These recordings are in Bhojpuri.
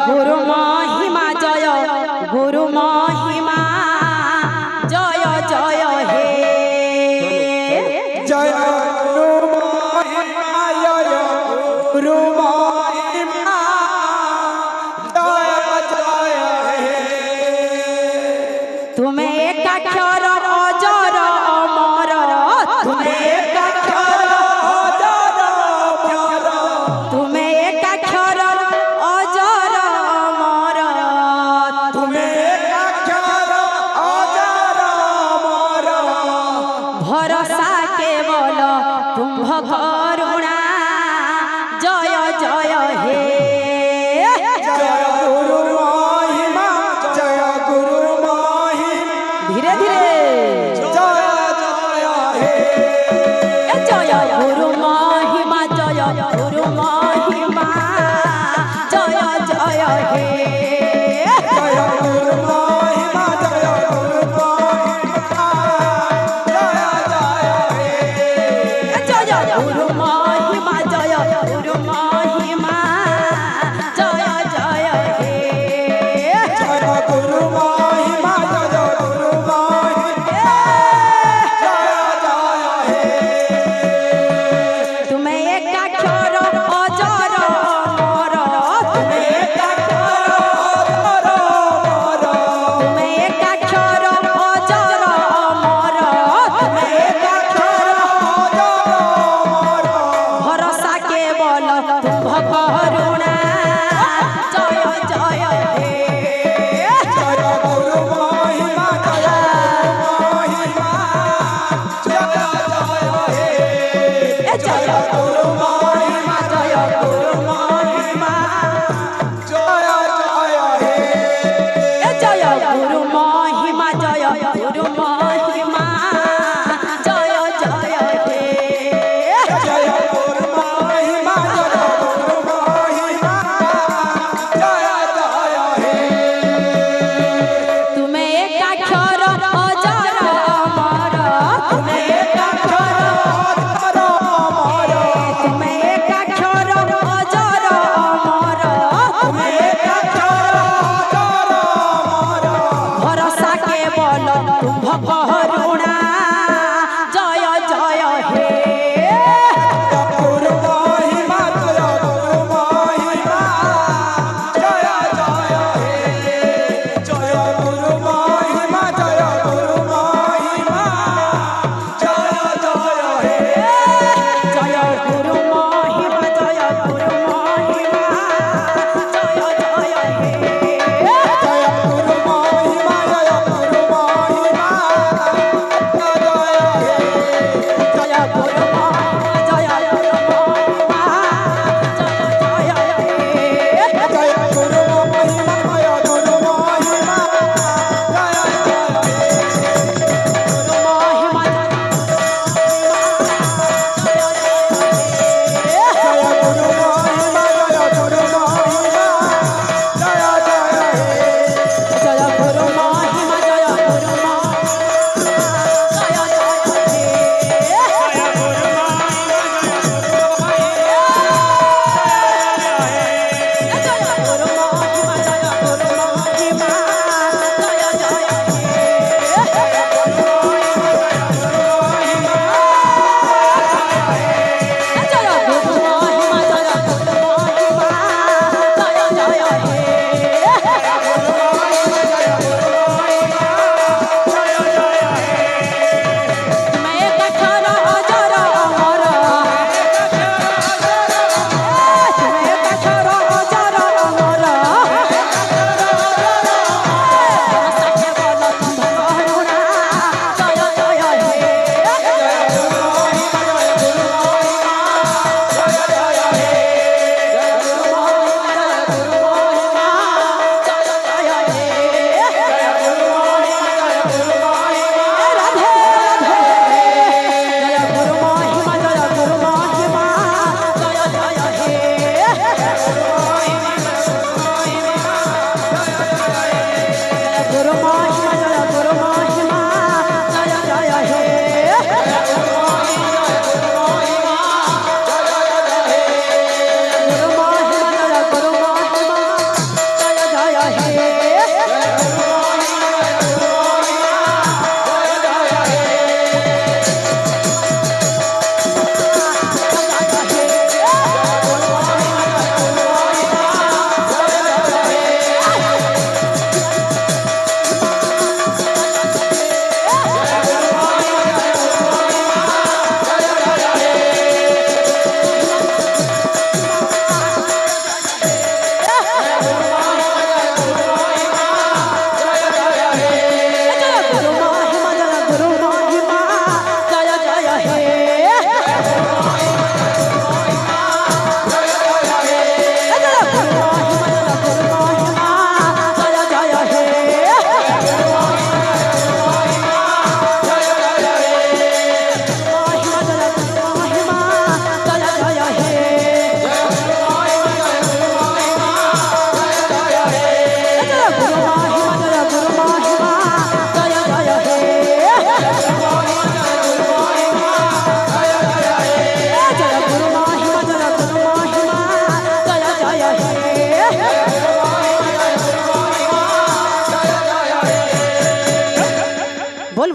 गुरु महिमा जय गुरु महिमा जय जय हे जय गुरु महिमा जय गुरु महिमा जय जय हे तुम्हें एक अक्षर अजर अमर तुम्हें एक अक्षर अजर अमर तुम्हें एक अक्षर अजर अमर तुम्हें एक अक्षर अजर अमर भरोसा केवल तुम करुणा जय जय हे जय गुरु महिमा जय गुरु महिमा धीरे धीरे जय जय हे जय गुरु महिमा जय गुरु महिमा जय जय हे जय गुरु महिमा जय गुरु महिमा जय जय हे जय गुरु महिमा जय गुरु महिमा जय जय हे जय गुरु महिमा जय गुरु महिमा जय जय हे तुम्हें एक अक्षर अजर अमर तुम्हें एक अक्षर अजर अमर तुम्हें एक अक्षर अजर अमर तुम्हें एक अक्षर भरोसा केवल तुम करुणा जय जय हे जय गुरु महिमा जय गुरु महिमा जय जय हे जय गुरु महिमा जय गुरु महिमा जय जय हे जय गुरु महिमा जय गुरु महिमा जय जय हे जय गुरु महिमा जय गुरु महिमा जय जय हे तुम्हें एक अक्षर अजर अमर तुम्हें एक अक्षर अजर अमर तुम्हें एक अक्षर अजर अमर तुम्हें एक अक्षर अजर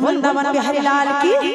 वृंदावन बिहारी लाल की